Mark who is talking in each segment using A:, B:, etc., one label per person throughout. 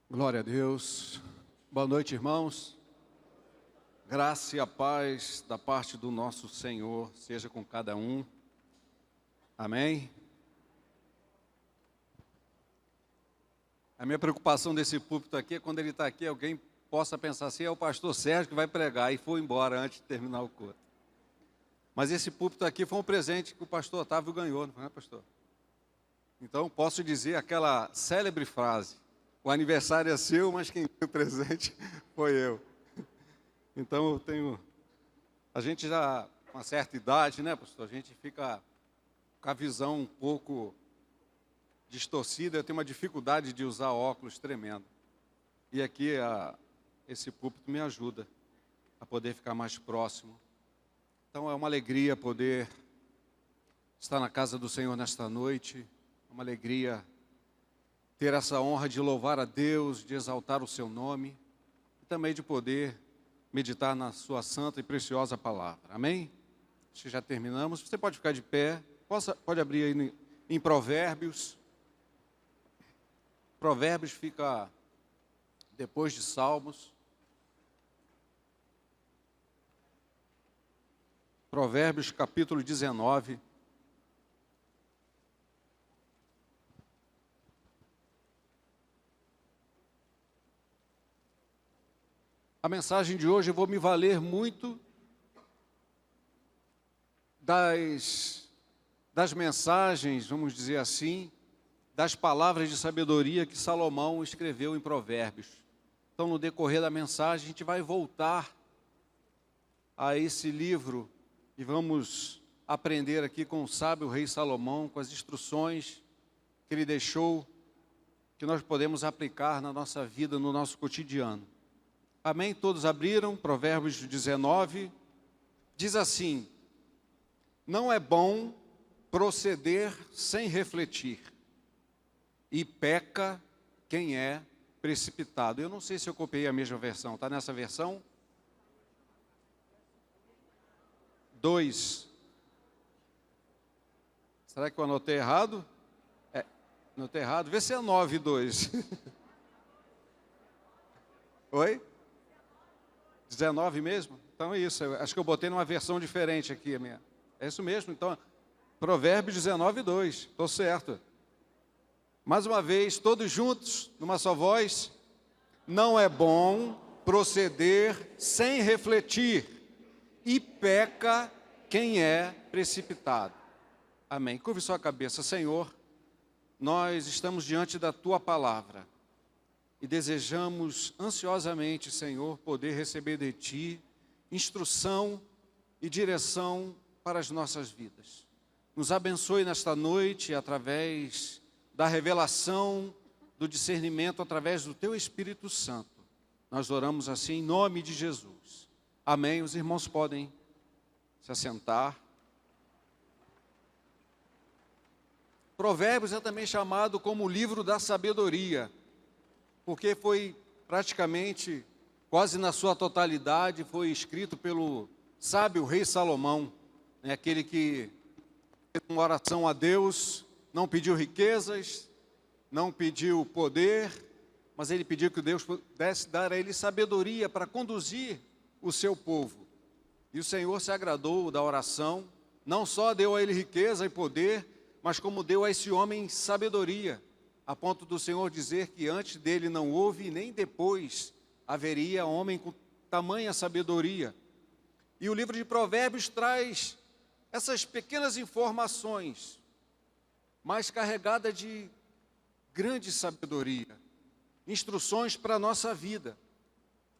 A: Glória a Deus. Boa noite, irmãos. Graça e a paz da parte do nosso Senhor seja com cada um. Amém? A minha preocupação desse púlpito aqui é quando ele está aqui, alguém possa pensar assim, é o pastor Sérgio que vai pregar e foi embora antes de terminar o culto. Mas esse púlpito aqui foi um presente que o pastor Otávio ganhou, não é, pastor? Então, posso dizer aquela célebre frase: o aniversário é seu, mas quem deu o presente foi eu. Então, a gente já com uma certa idade, né, pastor? A gente fica com a visão um pouco distorcida. Eu tenho uma dificuldade de usar óculos tremendo. E aqui, esse púlpito me ajuda a poder ficar mais próximo. Então, é uma alegria poder estar na casa do Senhor nesta noite. É uma alegria ter essa honra de louvar a Deus, de exaltar o seu nome e também de poder meditar na sua santa e preciosa palavra. Amém? Acho que já terminamos. Você pode ficar de pé, pode abrir aí em Provérbios. Provérbios fica depois de Salmos. Provérbios capítulo 19. A mensagem de hoje eu vou me valer muito das mensagens, vamos dizer assim, das palavras de sabedoria que Salomão escreveu em Provérbios. Então, no decorrer da mensagem, a gente vai voltar a esse livro e vamos aprender aqui com o sábio rei Salomão, com as instruções que ele deixou, que nós podemos aplicar na nossa vida, no nosso cotidiano. Amém? Todos abriram? Provérbios 19, diz assim: não é bom proceder sem refletir, e peca quem é precipitado. Eu não sei se eu copiei a mesma versão, está nessa versão? 2. Será que eu anotei errado? Anotei errado. Vê se é 9:2. Oi? 19 mesmo? Então é isso, acho que eu botei numa versão diferente aqui a minha. É isso mesmo, então, Provérbios 19:2, estou certo. Mais uma vez, todos juntos, numa só voz: não é bom proceder sem refletir, e peca quem é precipitado. Amém. Curve sua cabeça. Senhor, nós estamos diante da Tua palavra. E desejamos ansiosamente, Senhor, poder receber de Ti instrução e direção para as nossas vidas. Nos abençoe nesta noite através da revelação, do discernimento, através do Teu Espírito Santo. Nós oramos assim em nome de Jesus. Amém. Os irmãos podem se assentar. Provérbios é também chamado como o livro da sabedoria, porque foi praticamente, quase na sua totalidade, foi escrito pelo sábio rei Salomão, né? Aquele que fez uma oração a Deus, não pediu riquezas, não pediu poder, mas ele pediu que Deus pudesse dar a ele sabedoria para conduzir o seu povo. E o Senhor se agradou da oração, não só deu a ele riqueza e poder, mas como deu a esse homem sabedoria, a ponto do Senhor dizer que antes dele não houve, nem depois haveria homem com tamanha sabedoria. E o livro de Provérbios traz essas pequenas informações, mas carregada de grande sabedoria, instruções para a nossa vida,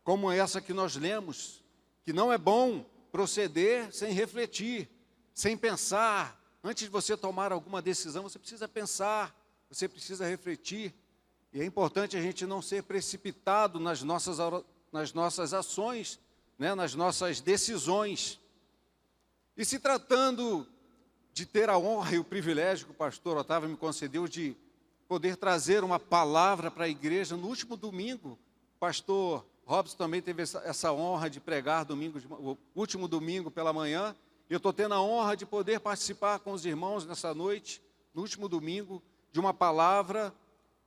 A: como essa que nós lemos, que não é bom proceder sem refletir, sem pensar. Antes de você tomar alguma decisão, você precisa pensar, você precisa refletir, e é importante a gente não ser precipitado nas nossas ações, né, nas nossas decisões. E se tratando de ter a honra e o privilégio que o pastor Otávio me concedeu de poder trazer uma palavra para a igreja no último domingo, o pastor Robson também teve essa honra de pregar o último domingo pela manhã, e eu estou tendo a honra de poder participar com os irmãos nessa noite, no último domingo, de uma palavra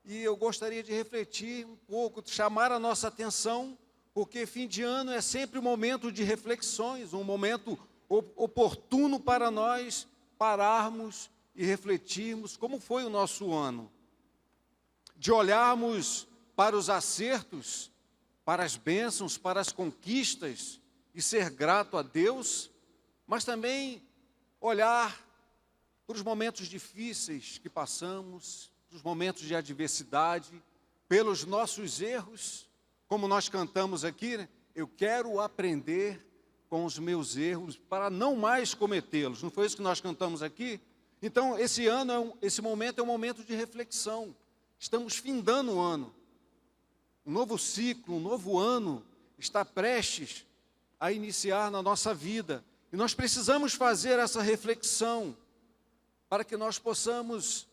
A: e eu gostaria de refletir um pouco, chamar a nossa atenção, porque fim de ano é sempre um momento de reflexões, um momento oportuno para nós pararmos e refletirmos como foi o nosso ano, de olharmos para os acertos, para as bênçãos, para as conquistas e ser grato a Deus, mas também olhar para os momentos difíceis que passamos, os momentos de adversidade, pelos nossos erros, como nós cantamos aqui, né? Eu quero aprender com os meus erros para não mais cometê-los. Não foi isso que nós cantamos aqui? Então, esse momento é um momento de reflexão. Estamos findando o ano. Um novo ciclo, um novo ano está prestes a iniciar na nossa vida. E nós precisamos fazer essa reflexão para que nós possamos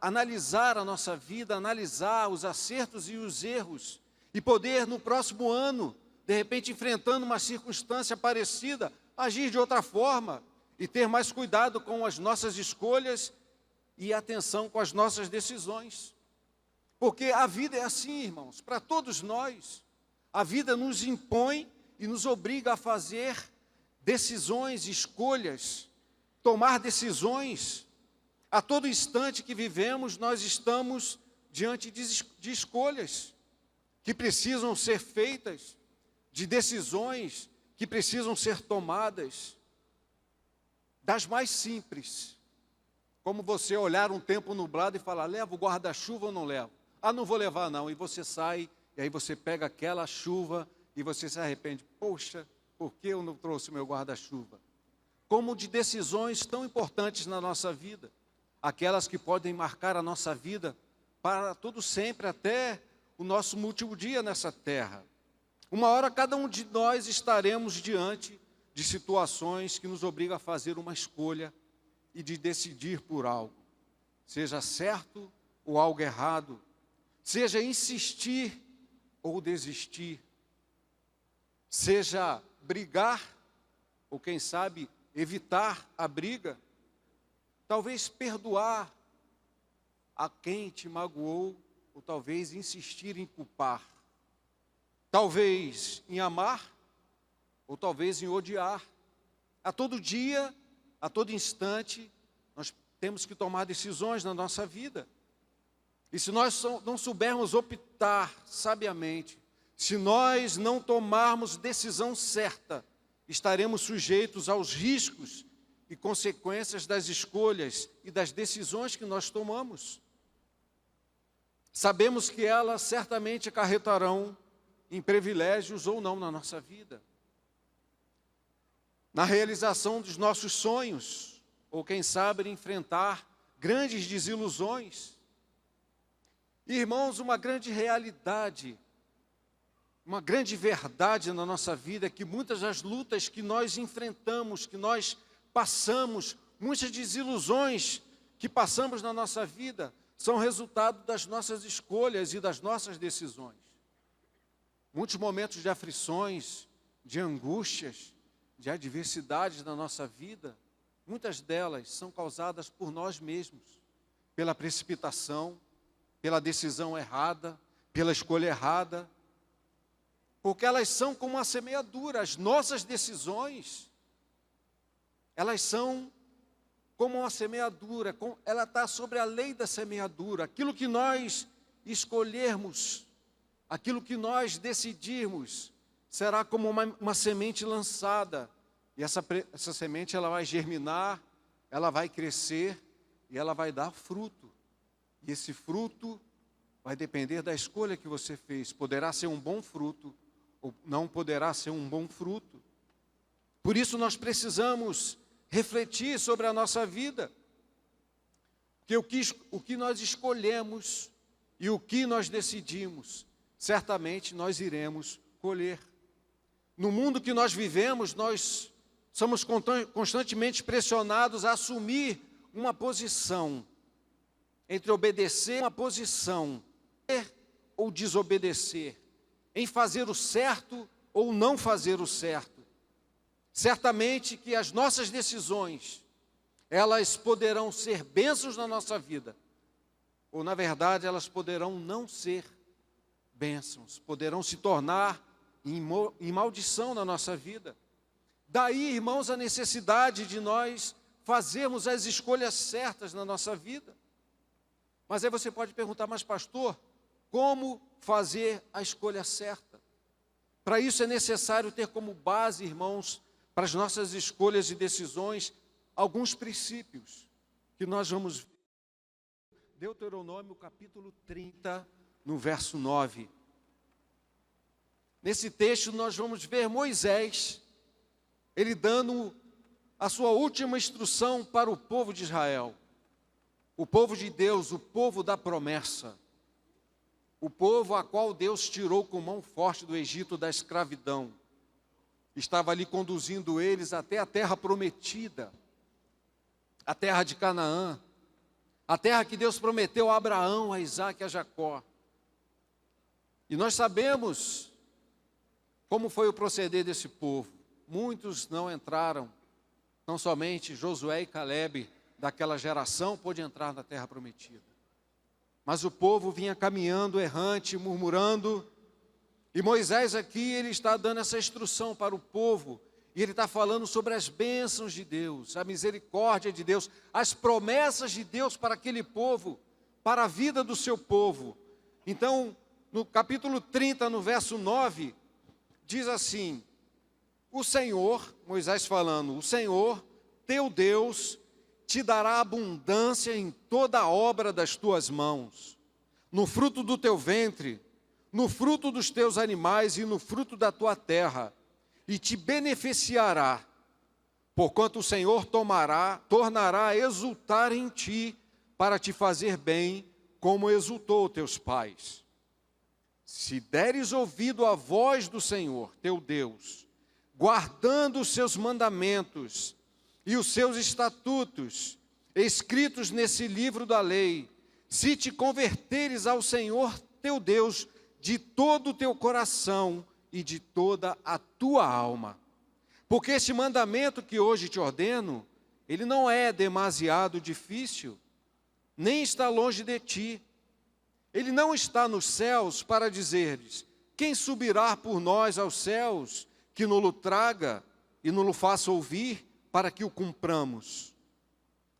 A: analisar a nossa vida, analisar os acertos e os erros e poder no próximo ano, de repente enfrentando uma circunstância parecida, agir de outra forma e ter mais cuidado com as nossas escolhas e atenção com as nossas decisões. Porque a vida é assim, irmãos, para todos nós. A vida nos impõe e nos obriga a fazer decisões, escolhas, tomar decisões. A todo instante que vivemos, nós estamos diante de escolhas que precisam ser feitas, de decisões que precisam ser tomadas, das mais simples, como você olhar um tempo nublado e falar, levo o guarda-chuva ou não levo? Ah, não vou levar não, e você sai, e aí você pega aquela chuva, e você se arrepende, poxa, por que eu não trouxe meu guarda-chuva? Como de decisões tão importantes na nossa vida, aquelas que podem marcar a nossa vida para todo sempre, até o nosso último dia nessa terra. Uma hora cada um de nós estaremos diante de situações que nos obrigam a fazer uma escolha e de decidir por algo, seja certo ou algo errado, seja insistir ou desistir, seja brigar ou quem sabe evitar a briga, talvez perdoar a quem te magoou, ou talvez insistir em culpar, talvez em amar, ou talvez em odiar. A todo dia, a todo instante, nós temos que tomar decisões na nossa vida. E se nós não soubermos optar sabiamente, se nós não tomarmos decisão certa, estaremos sujeitos aos riscos e consequências das escolhas e das decisões que nós tomamos. Sabemos que elas certamente acarretarão em privilégios ou não na nossa vida, na realização dos nossos sonhos, ou quem sabe enfrentar grandes desilusões. Irmãos, uma grande realidade, uma grande verdade na nossa vida é que muitas das lutas que nós enfrentamos, que nós passamos, muitas desilusões que passamos na nossa vida, são resultado das nossas escolhas e das nossas decisões. Muitos momentos de aflições, de angústias, de adversidades na nossa vida, muitas delas são causadas por nós mesmos, pela precipitação, pela decisão errada, pela escolha errada, porque elas são como uma semeadura. As nossas decisões, elas são como uma semeadura, ela está sobre a lei da semeadura. Aquilo que nós escolhermos, aquilo que nós decidirmos, será como uma semente lançada. E essa semente ela vai germinar, ela vai crescer e ela vai dar fruto. E esse fruto vai depender da escolha que você fez. Poderá ser um bom fruto ou não poderá ser um bom fruto. Por isso nós precisamos refletir sobre a nossa vida. Porque o que nós escolhemos e o que nós decidimos, certamente nós iremos colher. No mundo que nós vivemos, nós somos constantemente pressionados a assumir uma posição, entre obedecer uma posição, ou desobedecer, em fazer o certo ou não fazer o certo. Certamente que as nossas decisões, elas poderão ser bênçãos na nossa vida, ou na verdade elas poderão não ser bênçãos, poderão se tornar em maldição na nossa vida. Daí, irmãos, a necessidade de nós fazermos as escolhas certas na nossa vida. Mas aí você pode perguntar, mas pastor, como fazer a escolha certa? Para isso é necessário ter como base, irmãos, para as nossas escolhas e decisões, alguns princípios que nós vamos ver. Deuteronômio capítulo 30, no verso 9. Nesse texto nós vamos ver Moisés, ele dando a sua última instrução para o povo de Israel. O povo de Deus, o povo da promessa. O povo a qual Deus tirou com mão forte do Egito da escravidão. Estava ali conduzindo eles até a terra prometida, a terra de Canaã, a terra que Deus prometeu a Abraão, a Isaque e a Jacó. E nós sabemos como foi o proceder desse povo. Muitos não entraram, não somente Josué e Calebe daquela geração pôde entrar na terra prometida. Mas o povo vinha caminhando errante, murmurando, e Moisés aqui, ele está dando essa instrução para o povo, e ele está falando sobre as bênçãos de Deus, a misericórdia de Deus, as promessas de Deus para aquele povo, para a vida do seu povo. Então, no capítulo 30, no verso 9, diz assim, o Senhor, Moisés falando, o Senhor, teu Deus, te dará abundância em toda a obra das tuas mãos, no fruto do teu ventre, no fruto dos teus animais e no fruto da tua terra, e te beneficiará, porquanto o Senhor tornará a exultar em ti, para te fazer bem, como exultou teus pais. Se deres ouvido à voz do Senhor, teu Deus, guardando os seus mandamentos e os seus estatutos, escritos nesse livro da lei, se te converteres ao Senhor teu Deus de todo o teu coração e de toda a tua alma. Porque este mandamento que hoje te ordeno, ele não é demasiado difícil, nem está longe de ti. Ele não está nos céus para dizeres, quem subirá por nós aos céus, que nos traga e nos faça ouvir, para que o cumpramos.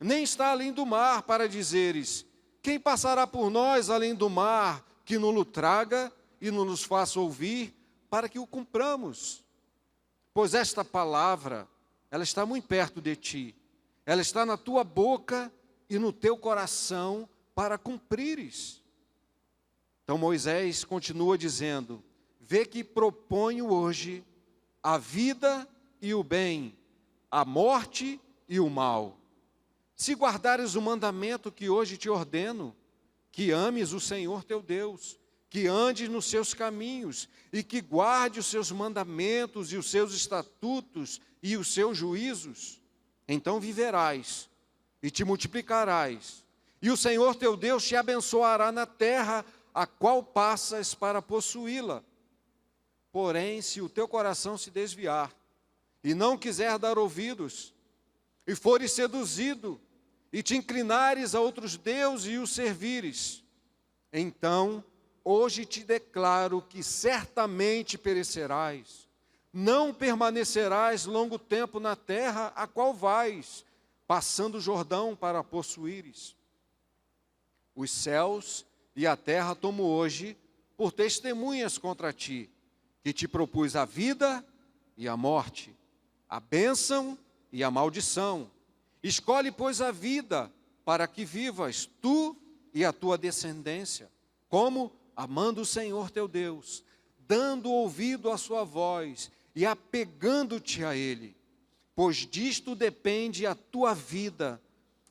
A: Nem está além do mar para dizeres, quem passará por nós além do mar, que nos traga e nos faça ouvir, para que o cumpramos. Pois esta palavra, ela está muito perto de ti, ela está na tua boca e no teu coração, para cumprires. Então Moisés continua dizendo, vê que proponho hoje a vida e o bem, a morte e o mal. Se guardares o mandamento que hoje te ordeno, que ames o Senhor teu Deus, que andes nos seus caminhos e que guarde os seus mandamentos e os seus estatutos e os seus juízos, então viverás e te multiplicarás, e o Senhor teu Deus te abençoará na terra a qual passas para possuí-la. Porém, se o teu coração se desviar e não quiser dar ouvidos, e fores seduzido, e te inclinares a outros deuses e os servires, então hoje te declaro que certamente perecerás, não permanecerás longo tempo na terra a qual vais, passando o Jordão para possuíres. Os céus e a terra tomo hoje por testemunhas contra ti, que te propus a vida e a morte, a bênção e a maldição. Escolhe, pois, a vida, para que vivas, tu e a tua descendência, como amando o Senhor teu Deus, dando ouvido à sua voz e apegando-te a Ele, pois disto depende a tua vida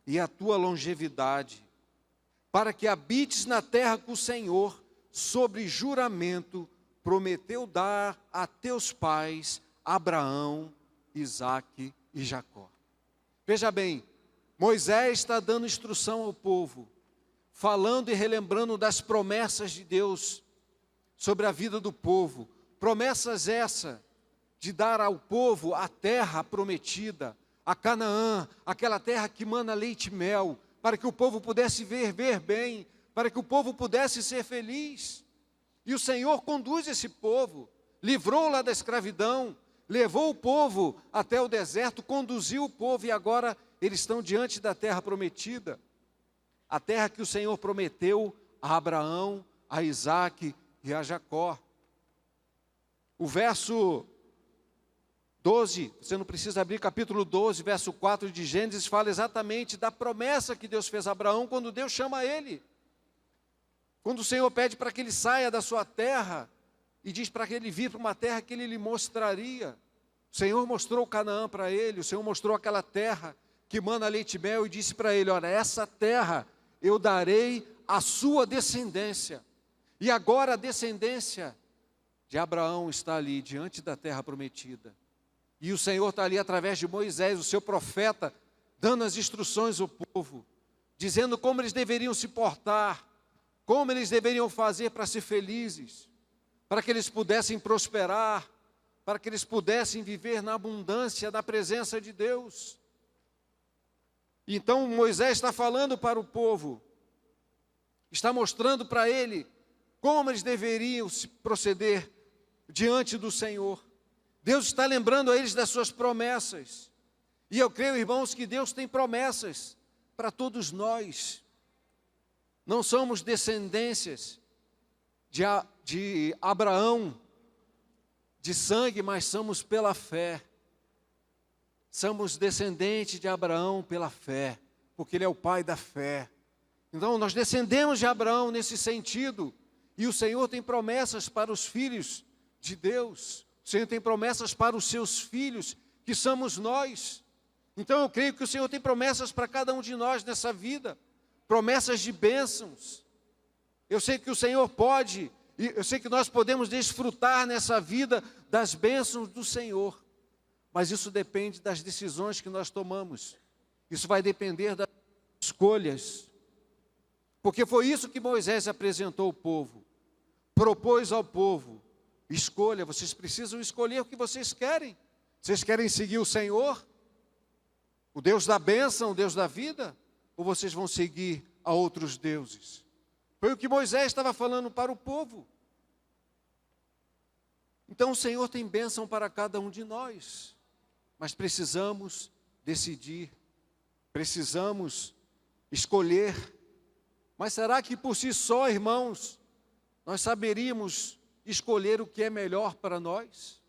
A: e a tua longevidade, para que habites na terra que o Senhor, sobre juramento, prometeu dar a teus pais, Abraão, Isaque e Jacó. Veja bem, Moisés está dando instrução ao povo, falando e relembrando das promessas de Deus sobre a vida do povo. Promessas essa de dar ao povo a terra prometida, a Canaã, aquela terra que mana leite e mel, para que o povo pudesse viver bem, para que o povo pudesse ser feliz. E o Senhor conduz esse povo, livrou lá da escravidão, levou o povo até o deserto, conduziu o povo, e agora eles estão diante da terra prometida. A terra que o Senhor prometeu a Abraão, a Isaque e a Jacó. O verso 12, você não precisa abrir, capítulo 12, verso 4 de Gênesis, fala exatamente da promessa que Deus fez a Abraão quando Deus chama ele. Quando o Senhor pede para que ele saia da sua terra e diz para que ele vir para uma terra que ele lhe mostraria. O Senhor mostrou Canaã para ele, o Senhor mostrou aquela terra que mana leite e mel e disse para ele: olha, essa terra eu darei à sua descendência. E agora a descendência de Abraão está ali, diante da terra prometida. E o Senhor está ali através de Moisés, o seu profeta, dando as instruções ao povo, dizendo como eles deveriam se portar, como eles deveriam fazer para ser felizes, para que eles pudessem prosperar, para que eles pudessem viver na abundância da presença de Deus. Então Moisés está falando para o povo, está mostrando para ele como eles deveriam se proceder diante do Senhor. Deus está lembrando a eles das suas promessas. E eu creio, irmãos, que Deus tem promessas para todos nós. Não somos descendências de Abraão, de sangue, mas somos pela fé. Somos descendentes de Abraão pela fé, porque ele é o pai da fé. Então nós descendemos de Abraão nesse sentido. E o Senhor tem promessas para os filhos de Deus. O Senhor tem promessas para os seus filhos, que somos nós. Então eu creio que o Senhor tem promessas para cada um de nós nessa vida. Promessas de bênçãos. Eu sei que o Senhor pode, e eu sei que nós podemos desfrutar nessa vida das bênçãos do Senhor. Mas isso depende das decisões que nós tomamos. Isso vai depender das escolhas. Porque foi isso que Moisés apresentou ao povo. Propôs ao povo: escolha, vocês precisam escolher o que vocês querem. Vocês querem seguir o Senhor, o Deus da bênção, o Deus da vida? Ou vocês vão seguir a outros deuses? Foi o que Moisés estava falando para o povo. Então o Senhor tem bênção para cada um de nós. Mas precisamos decidir, precisamos escolher. Mas será que por si só, irmãos, nós saberíamos escolher o que é melhor para nós?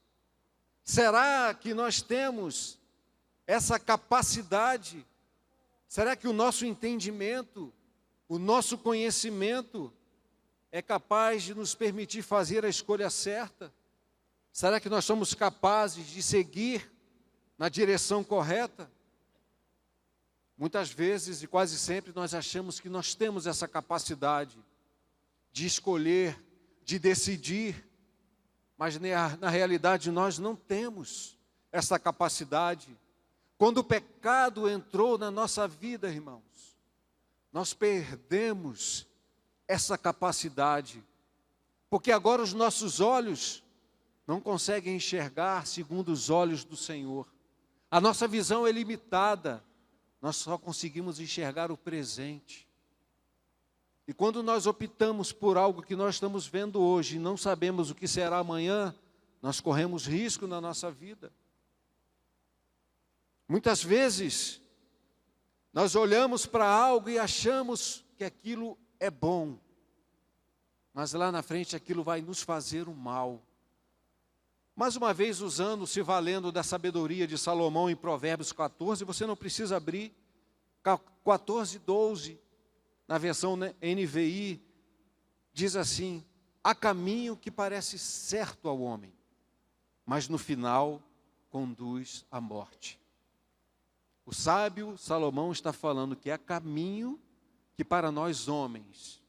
A: Será que nós temos essa capacidade? Será que o nosso entendimento, o nosso conhecimento é capaz de nos permitir fazer a escolha certa? Será que nós somos capazes de seguir na direção correta? Muitas vezes e quase sempre nós achamos que nós temos essa capacidade de escolher, de decidir, mas na realidade nós não temos essa capacidade. Quando o pecado entrou na nossa vida, irmãos, nós perdemos essa capacidade, porque agora os nossos olhos não conseguem enxergar segundo os olhos do Senhor. A nossa visão é limitada, nós só conseguimos enxergar o presente. E quando nós optamos por algo que nós estamos vendo hoje e não sabemos o que será amanhã, nós corremos risco na nossa vida. Muitas vezes, nós olhamos para algo e achamos que aquilo é bom, mas lá na frente aquilo vai nos fazer um mal. Mais uma vez, se valendo da sabedoria de Salomão em Provérbios 14, você não precisa abrir, 14:12, na versão NVI, diz assim: há caminho que parece certo ao homem, mas no final conduz à morte. O sábio Salomão está falando que há caminho que para nós homens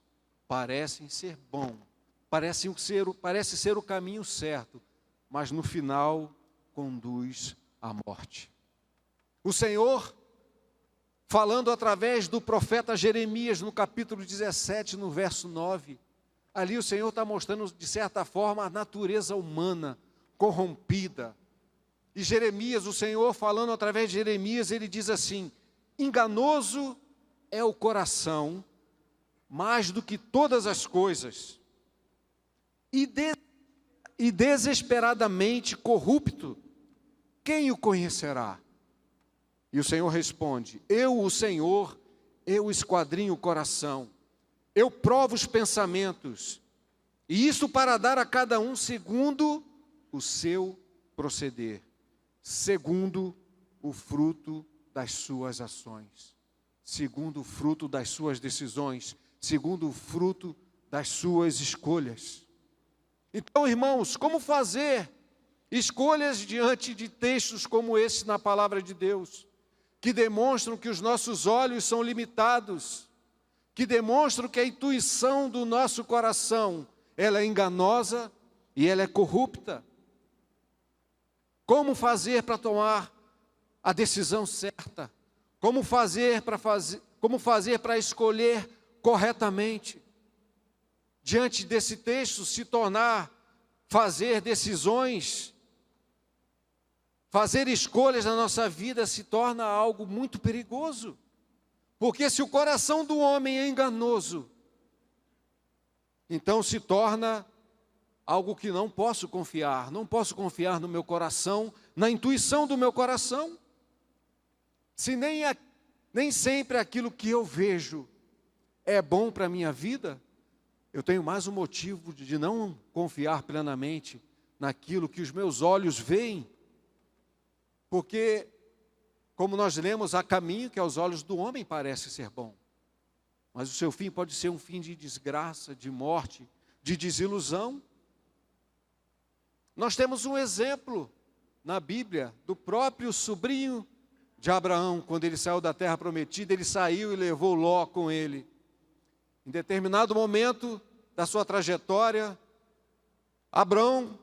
A: parecem ser bom, parece ser o caminho certo, mas no final conduz à morte. O Senhor, falando através do profeta Jeremias, no capítulo 17, no verso 9, ali o Senhor está mostrando, de certa forma, a natureza humana corrompida. E Jeremias, o Senhor falando através de Jeremias, ele diz assim: enganoso é o coração mais do que todas as coisas, e desesperadamente corrupto, quem o conhecerá? E o Senhor responde: eu, o Senhor, eu esquadrinho o coração, eu provo os pensamentos, e isso para dar a cada um segundo o seu proceder, segundo o fruto das suas ações, segundo o fruto das suas decisões, segundo o fruto das suas escolhas. Então, irmãos, como fazer escolhas diante de textos como esse na palavra de Deus, que demonstram que os nossos olhos são limitados, que demonstram que a intuição do nosso coração, ela é enganosa e ela é corrupta? Como fazer para tomar a decisão certa? Como fazer para escolher corretamente? Diante desse texto, fazer decisões, fazer escolhas na nossa vida se torna algo muito perigoso. Porque se o coração do homem é enganoso, então se torna algo que não posso confiar no meu coração, na intuição do meu coração. Se nem sempre aquilo que eu vejo é bom para a minha vida, eu tenho mais um motivo de não confiar plenamente naquilo que os meus olhos veem. Porque, como nós lemos, há caminho que aos olhos do homem parece ser bom, mas o seu fim pode ser um fim de desgraça, de morte, de desilusão. Nós temos um exemplo na Bíblia do próprio sobrinho de Abraão. Quando ele saiu da terra prometida, ele saiu e levou Ló com ele. Em determinado momento da sua trajetória, Abraão,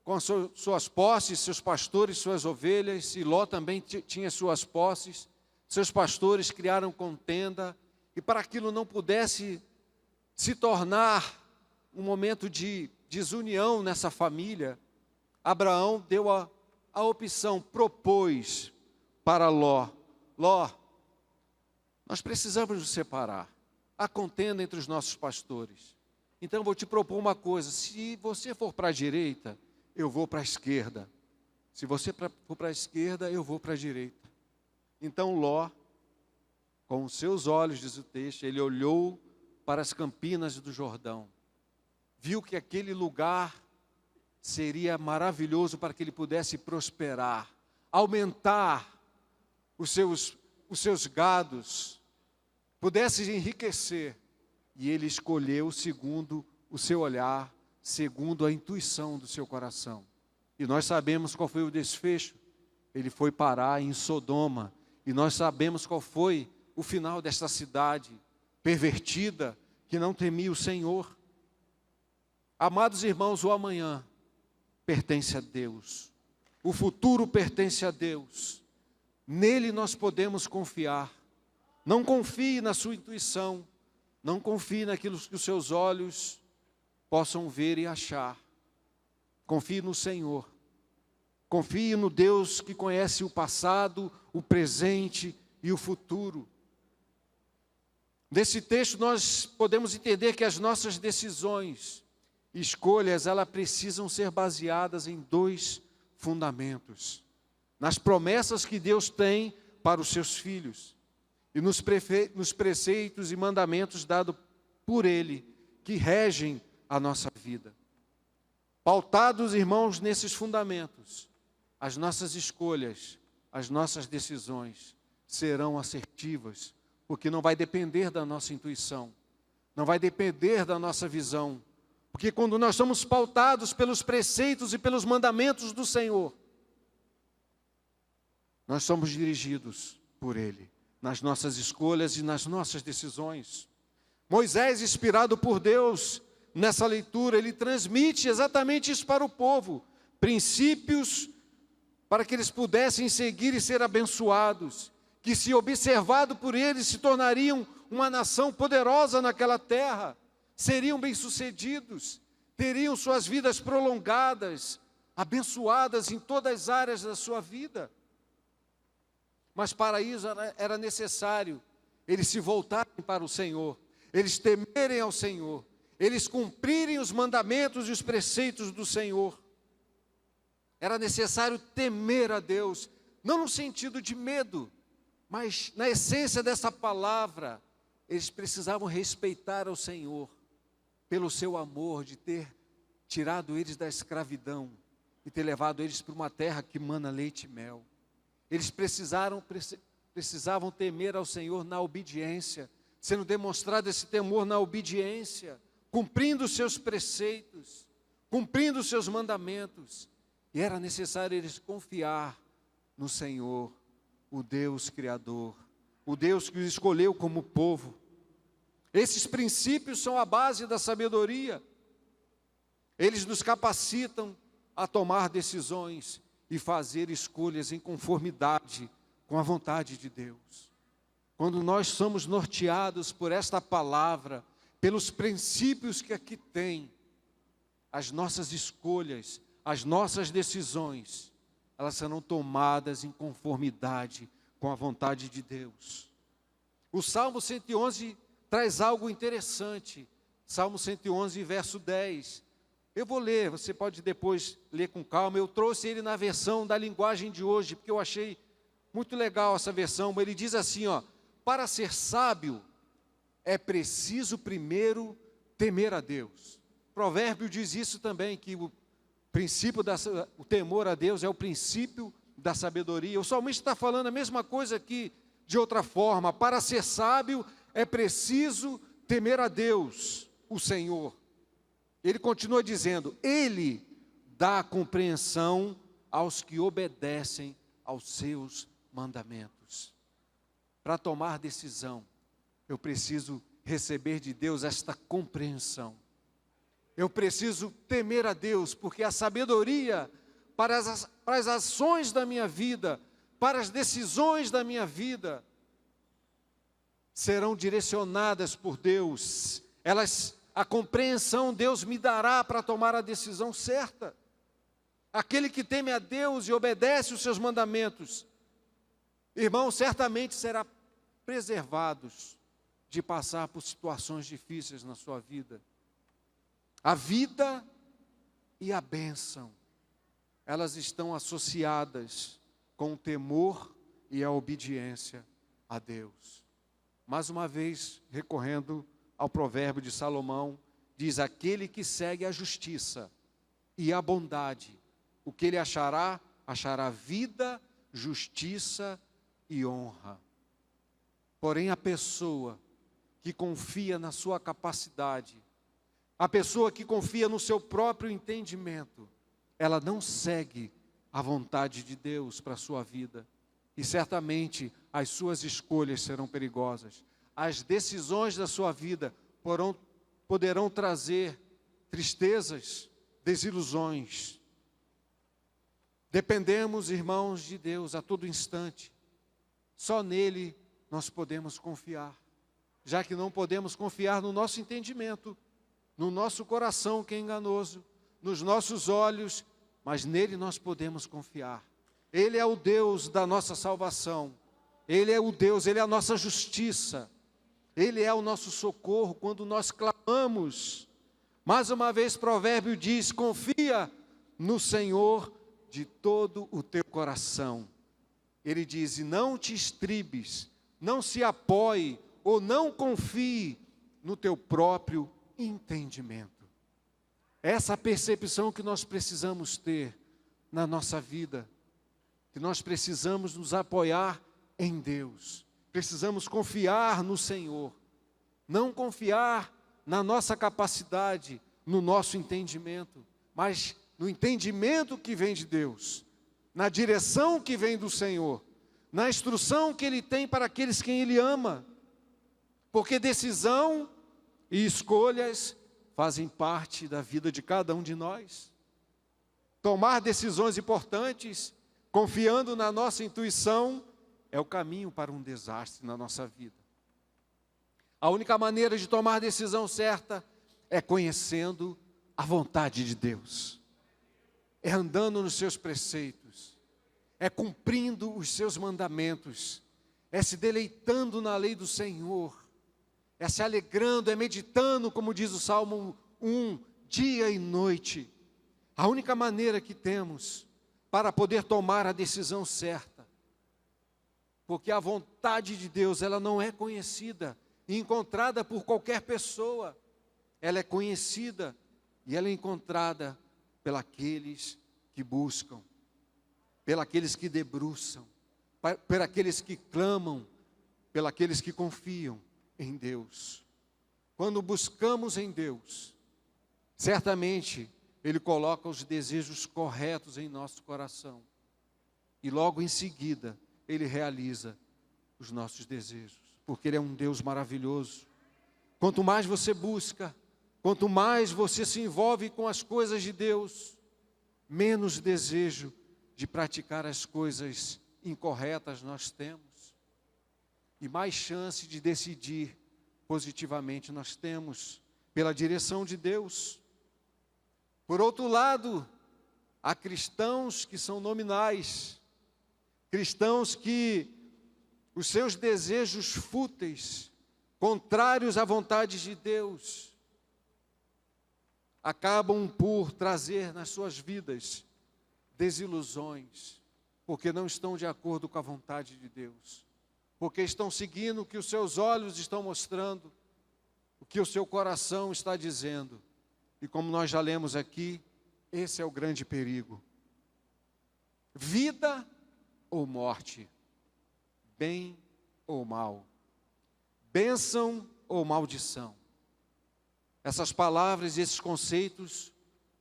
A: com suas posses, seus pastores, suas ovelhas, e Ló também tinha suas posses, seus pastores criaram contenda, e para que aquilo não pudesse se tornar um momento de desunião nessa família, Abraão deu a opção, propôs para Ló: Ló, nós precisamos nos separar, há contenda entre os nossos pastores, então eu vou te propor uma coisa: se você for para a direita, eu vou para a esquerda, se você for para a esquerda, eu vou para a direita. Então Ló, com os seus olhos, diz o texto, ele olhou para as campinas do Jordão, viu que aquele lugar seria maravilhoso para que ele pudesse prosperar, aumentar os seus gados, pudesse enriquecer. E ele escolheu segundo o seu olhar, segundo a intuição do seu coração. E nós sabemos qual foi o desfecho. Ele foi parar em Sodoma. E nós sabemos qual foi o final desta cidade pervertida, que não temia o Senhor. Amados irmãos, o amanhã pertence a Deus. O futuro pertence a Deus. Nele nós podemos confiar. Não confie na sua intuição. Não confie naquilo que os seus olhos possam ver e achar. Confie no Senhor. Confie no Deus que conhece o passado, o presente e o futuro. Desse texto nós podemos entender que as nossas decisões, escolhas, elas precisam ser baseadas em dois fundamentos: nas promessas que Deus tem para os seus filhos e nos preceitos e mandamentos dados por Ele, que regem a nossa vida. Pautados, irmãos, nesses fundamentos, as nossas escolhas, as nossas decisões serão assertivas, porque não vai depender da nossa intuição, não vai depender da nossa visão, porque quando nós somos pautados pelos preceitos e pelos mandamentos do Senhor, nós somos dirigidos por Ele, nas nossas escolhas e nas nossas decisões. Moisés, inspirado por Deus, nessa leitura, ele transmite exatamente isso para o povo, princípios para que eles pudessem seguir e ser abençoados, que se observado por eles se tornariam uma nação poderosa naquela terra, seriam bem-sucedidos, teriam suas vidas prolongadas, abençoadas em todas as áreas da sua vida. Mas para isso era necessário eles se voltarem para o Senhor, eles temerem ao Senhor, eles cumprirem os mandamentos e os preceitos do Senhor. Era necessário temer a Deus, não no sentido de medo, mas na essência dessa palavra, eles precisavam respeitar ao Senhor, pelo seu amor de ter tirado eles da escravidão e ter levado eles para uma terra que mana leite e mel. Eles precisavam temer ao Senhor na obediência, sendo demonstrado esse temor na obediência, cumprindo os seus preceitos, cumprindo os seus mandamentos. E era necessário eles confiar no Senhor, o Deus Criador, o Deus que os escolheu como povo. Esses princípios são a base da sabedoria. Eles nos capacitam a tomar decisões e fazer escolhas em conformidade com a vontade de Deus. Quando nós somos norteados por esta palavra, pelos princípios que aqui tem, as nossas escolhas, as nossas decisões, elas serão tomadas em conformidade com a vontade de Deus. O Salmo 111 traz algo interessante. Salmo 111, verso 10. Eu vou ler, você pode depois ler com calma. Eu trouxe ele na versão da linguagem de hoje, porque eu achei muito legal essa versão. Ele diz assim, ó: para ser sábio, é preciso primeiro temer a Deus. O provérbio diz isso também, que o temor a Deus é o princípio da sabedoria. O salmista está falando a mesma coisa aqui, de outra forma. Para ser sábio, é preciso temer a Deus, o Senhor. Ele continua dizendo, Ele dá compreensão aos que obedecem aos seus mandamentos. Para tomar decisão, eu preciso receber de Deus esta compreensão. Eu preciso temer a Deus, porque a sabedoria para as ações da minha vida, para as decisões da minha vida, serão direcionadas por Deus. A compreensão Deus me dará para tomar a decisão certa. Aquele que teme a Deus e obedece os seus mandamentos, irmão, certamente será preservado de passar por situações difíceis na sua vida. A vida e a bênção, elas estão associadas com o temor e a obediência a Deus. Mais uma vez, recorrendo ao provérbio de Salomão, diz, aquele que segue a justiça e a bondade, o que ele achará? Achará vida, justiça e honra. Porém, a pessoa que confia na sua capacidade, a pessoa que confia no seu próprio entendimento, ela não segue a vontade de Deus para a sua vida. E certamente as suas escolhas serão perigosas. As decisões da sua vida poderão trazer tristezas, desilusões. Dependemos, irmãos, de Deus a todo instante. Só nele nós podemos confiar. Já que não podemos confiar no nosso entendimento, no nosso coração que é enganoso, nos nossos olhos, mas nele nós podemos confiar. Ele é o Deus da nossa salvação. Ele é o Deus, Ele é a nossa justiça. Ele é o nosso socorro quando nós clamamos. Mais uma vez, provérbio diz, confia no Senhor de todo o teu coração. Ele diz, e não te estribes, não se apoie ou não confie no teu próprio entendimento. Essa percepção que nós precisamos ter na nossa vida, que nós precisamos nos apoiar em Deus, precisamos confiar no Senhor, não confiar na nossa capacidade, no nosso entendimento, mas no entendimento que vem de Deus, na direção que vem do Senhor, na instrução que Ele tem para aqueles quem Ele ama, porque decisão e escolhas fazem parte da vida de cada um de nós. Tomar decisões importantes, confiando na nossa intuição, é o caminho para um desastre na nossa vida. A única maneira de tomar decisão certa é conhecendo a vontade de Deus, é andando nos seus preceitos, é cumprindo os seus mandamentos, é se deleitando na lei do Senhor, é se alegrando, é meditando, como diz o Salmo 1, dia e noite. A única maneira que temos para poder tomar a decisão certa, porque a vontade de Deus, ela não é conhecida e encontrada por qualquer pessoa. Ela é conhecida e ela é encontrada pelos que buscam, pelos que debruçam, pelos que clamam, pelos que confiam em Deus. Quando buscamos em Deus, certamente Ele coloca os desejos corretos em nosso coração. E logo em seguida, Ele realiza os nossos desejos. Porque Ele é um Deus maravilhoso. Quanto mais você busca, quanto mais você se envolve com as coisas de Deus, menos desejo de praticar as coisas incorretas nós temos. E mais chance de decidir positivamente nós temos, pela direção de Deus. Por outro lado, há cristãos que são nominais, cristãos que os seus desejos fúteis, contrários à vontade de Deus, acabam por trazer nas suas vidas desilusões, porque não estão de acordo com a vontade de Deus, porque estão seguindo o que os seus olhos estão mostrando, o que o seu coração está dizendo. E como nós já lemos aqui, esse é o grande perigo. Vida ou morte, bem ou mal, bênção ou maldição. Essas palavras e esses conceitos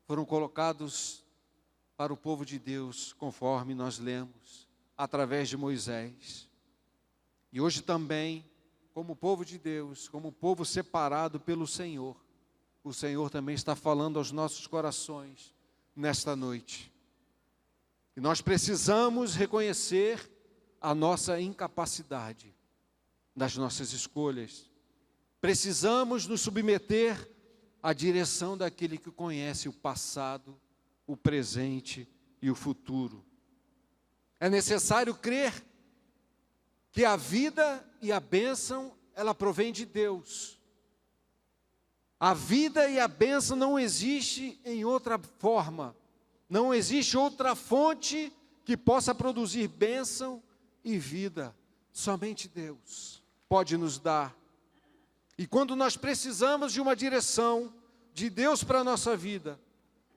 A: foram colocados para o povo de Deus, conforme nós lemos, através de Moisés. E hoje também, como povo de Deus, como povo separado pelo Senhor, o Senhor também está falando aos nossos corações nesta noite. E nós precisamos reconhecer a nossa incapacidade das nossas escolhas. Precisamos nos submeter à direção daquele que conhece o passado, o presente e o futuro. É necessário crer que a vida e a bênção, ela provém de Deus. A vida e a bênção não existe em outra forma. Não existe outra fonte que possa produzir bênção e vida. Somente Deus pode nos dar. E quando nós precisamos de uma direção de Deus para a nossa vida,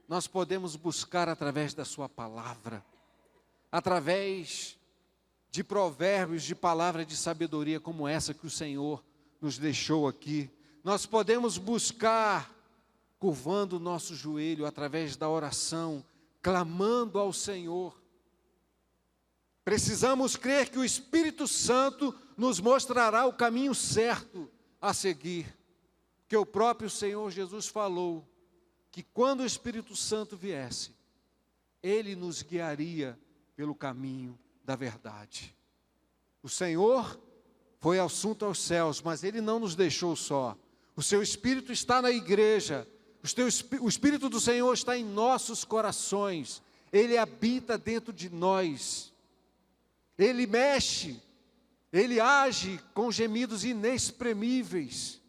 A: nós podemos buscar através da sua palavra, através de provérbios, de palavra de sabedoria como essa que o Senhor nos deixou aqui. Nós podemos buscar, curvando o nosso joelho através da oração, clamando ao Senhor. Precisamos crer que o Espírito Santo nos mostrará o caminho certo a seguir. Que o próprio Senhor Jesus falou que quando o Espírito Santo viesse, Ele nos guiaria pelo caminho da verdade. O Senhor foi assunto aos céus, mas Ele não nos deixou só. O seu Espírito está na igreja, o Espírito do Senhor está em nossos corações, Ele habita dentro de nós, Ele mexe, Ele age com gemidos inexprimíveis.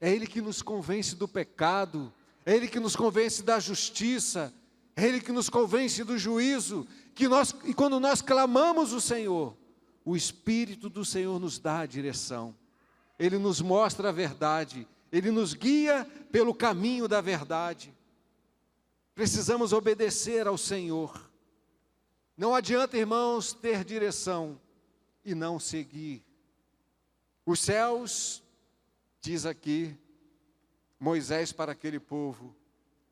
A: É Ele que nos convence do pecado, é Ele que nos convence da justiça, é Ele que nos convence do juízo, e quando nós clamamos o Senhor, o Espírito do Senhor nos dá a direção, Ele nos mostra a verdade, Ele nos guia pelo caminho da verdade. Precisamos obedecer ao Senhor. Não adianta, irmãos, ter direção e não seguir. Os céus, diz aqui Moisés para aquele povo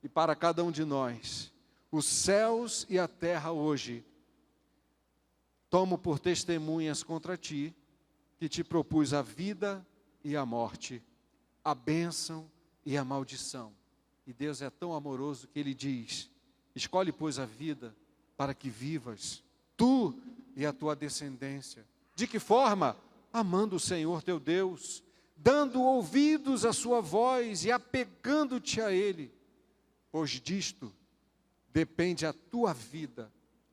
A: e para cada um de nós, os céus e a terra hoje tomo por testemunhas contra ti, que te propus a vida e a morte, a bênção e a maldição. E Deus é tão amoroso que Ele diz: escolhe, pois, a vida para que vivas, tu e a tua descendência. De que forma? Amando o Senhor teu Deus, dando ouvidos à sua voz e apegando-te a Ele, pois disto depende a tua vida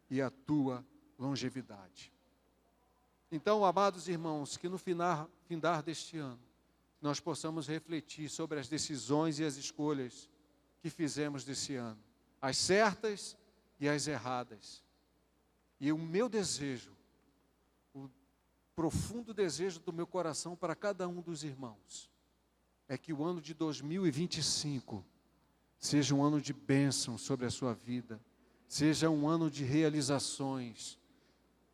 A: e a tua longevidade. Então, amados irmãos, que no findar deste ano, nós possamos refletir sobre as decisões e as escolhas que fizemos desse ano, as certas e as erradas. E o meu desejo, o profundo desejo do meu coração para cada um dos irmãos, é que o ano de 2025 seja um ano de bênção sobre a sua vida, seja um ano de realizações,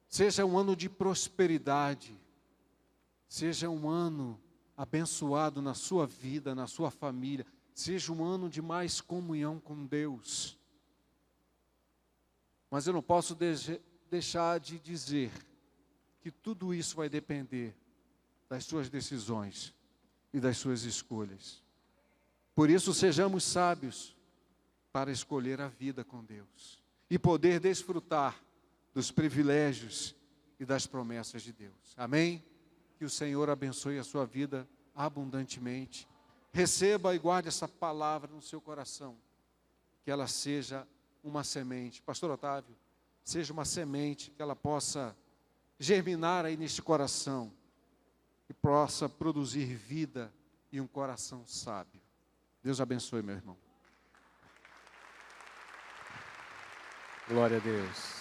A: seja um ano de prosperidade, seja um ano abençoado na sua vida, na sua família, seja um ano de mais comunhão com Deus. Mas eu não posso deixar de dizer que tudo isso vai depender das suas decisões e das suas escolhas. Por isso, sejamos sábios para escolher a vida com Deus e poder desfrutar dos privilégios e das promessas de Deus. Amém? Que o Senhor abençoe a sua vida abundantemente. Receba e guarde essa palavra no seu coração. Que ela seja uma semente. Pastor Otávio, seja uma semente, que ela possa germinar aí neste coração e possa produzir vida e um coração sábio. Deus abençoe, meu irmão.
B: Glória a Deus.